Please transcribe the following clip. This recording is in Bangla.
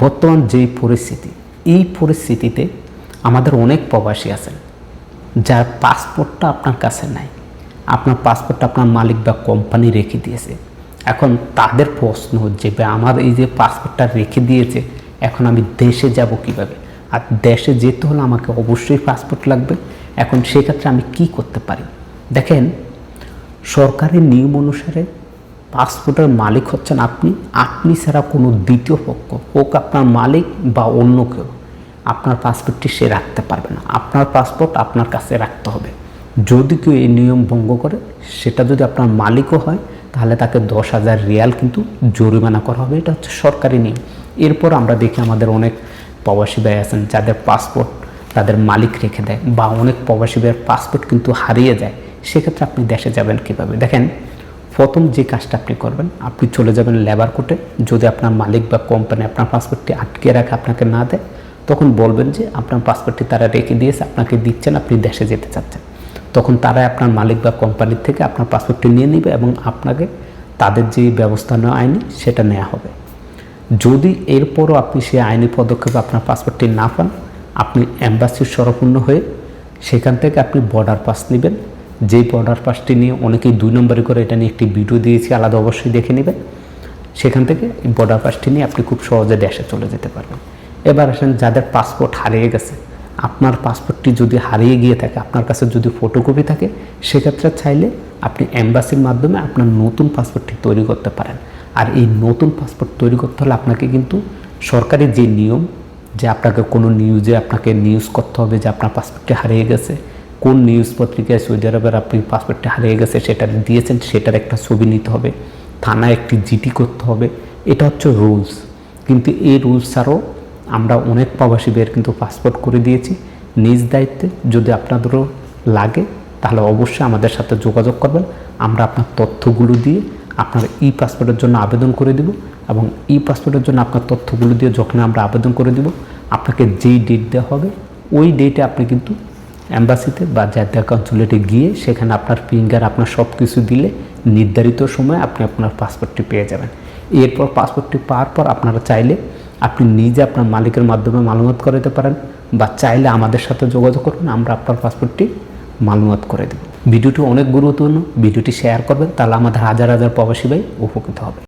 বর্তমান যেই পরিস্থিতি, এই পরিস্থিতিতে আমাদের অনেক প্রবাসী আছেন যার পাসপোর্টটা আপনার কাছে নাই। আপনার পাসপোর্টটা আপনার মালিক বা কোম্পানি রেখে দিয়েছে। এখন তাদের প্রশ্ন যে আমার এই যে পাসপোর্টটা রেখে দিয়েছে, এখন আমি দেশে যাব কিভাবে? আর দেশে যেতে হলে আমাকে অবশ্যই পাসপোর্ট লাগবে। এখন সেক্ষেত্রে আমি কি করতে পারি? দেখেন, সরকারি নিয়ম অনুসারে পাসপোর্টের মালিক হচ্ছেন আপনি ছাড়া কোনো দ্বিতীয় পক্ষ হোক আপনার মালিক বা অন্য কেউ আপনার পাসপোর্টটি সে রাখতে পারবে না। আপনার পাসপোর্ট আপনার কাছে রাখতে হবে। যদি কেউ এই নিয়ম ভঙ্গ করে, সেটা যদি আপনার মালিকও হয়, তাহলে তাকে 10,000 রিয়াল কিন্তু জরিমানা করা হবে। এটা হচ্ছে সরকারি নিয়ম। এরপর আমরা দেখি আমাদের অনেক প্রবাসী ভাই আছেন যাদের পাসপোর্ট তাদের মালিক রেখে দেয়, বা অনেক প্রবাসী ভাইয়ের পাসপোর্ট কিন্তু হারিয়ে যায়। সেক্ষেত্রে আপনি দেশে যাবেন কীভাবে? দেখেন, প্রথম যে কাজটা আপনি করবেন, আপনি চলে যাবেন লেবার কোর্টে। যদি আপনার মালিক বা কোম্পানি আপনার পাসপোর্টটি আটকে রাখে, আপনাকে না দেয়, তখন বলবেন যে আপনার পাসপোর্টটি তারা রেখে দিয়েছে, আপনাকে দিচ্ছেন, আপনি দেশে যেতে চাচ্ছেন। তখন তারা আপনার মালিক বা কোম্পানির থেকে আপনার পাসপোর্টটি নিয়ে নেবে এবং আপনাকে তাদের যে ব্যবস্থা নেওয়া আইনি সেটা নেওয়া হবে। যদি এরপরও আপনি সেই আইনি পদক্ষেপে আপনার পাসপোর্টটি না পান, আপনি অ্যাম্বাসির শরণাপন্ন হয়ে সেখান থেকে আপনি বর্ডার পাস নেবেন। যেই বর্ডার পাসটি নিয়ে অনেকেই 2 নম্বরে করে এটা নিয়ে একটি ভিডিও দিয়েছি, আলাদা অবশ্যই দেখে নেবেন। সেখান থেকে এই বর্ডার পাসটি নিয়ে আপনি খুব সহজে দেশে চলে যেতে পারবেন। এবার আসেন, যাদের পাসপোর্ট হারিয়ে গেছে, আপনার পাসপোর্টটি যদি হারিয়ে গিয়ে থাকে, আপনার কাছে যদি ফটোকপি থাকে, সেক্ষেত্রে চাইলে আপনি অ্যাম্বাসির মাধ্যমে আপনার নতুন পাসপোর্টটি তৈরি করতে পারেন। আর এই নতুন পাসপোর্ট তৈরি করতে হলে আপনাকে কিন্তু সরকারি যে নিয়ম, যে আপনাকে কোনো নিউজে আপনাকে নিউজ করতে হবে যে আপনার পাসপোর্টটি হারিয়ে গেছে, কোন নিউজ পত্রিকায় সৌদি আরবের আপনি পাসপোর্টটি হারিয়ে গেছে সেটা দিয়েছেন, সেটার একটা ছবি নিতে হবে, থানায় একটি জিডি করতে হবে। এটা হচ্ছে রুলস। কিন্তু এই রুলস ছাড়াও আমরা অনেক প্রবাসী ভাইয়ের কিন্তু পাসপোর্ট করে দিয়েছি নিজ দায়িত্বে। যদি আপনাদেরও লাগে তাহলে অবশ্যই আমাদের সাথে যোগাযোগ করবেন। আমরা আপনার তথ্যগুলো দিয়ে আপনার ই পাসপোর্টের জন্য আবেদন করে দেব, এবং ই পাসপোর্টের জন্য আপনার তথ্যগুলো দিয়ে যখন আমরা আবেদন করে দেব, আপনাকে যেই ডেট দেওয়া হবে ওই ডেটে আপনি কিন্তু অ্যাম্বাসিতে বা জাতীয় কনসুলেটে গিয়ে সেখানে আপনার ফিঙ্গার, আপনার সব কিছু দিলে নির্ধারিত সময়ে আপনি আপনার পাসপোর্টটি পেয়ে যাবেন। এরপর পাসপোর্টটি পাওয়ার পর আপনারা চাইলে আপনি নিজে আপনার মালিকের মাধ্যমে মালুমাত করে দিতে পারেন, বা চাইলে আমাদের সাথে যোগাযোগ করবেন, আমরা আপনার পাসপোর্টটি মালুমাত করে দেব। ভিডিওটি অনেক গুরুত্বপূর্ণ, ভিডিওটি শেয়ার করবেন, তাহলে আমাদের হাজার হাজার প্রবাসী ভাই উপকৃত হবে।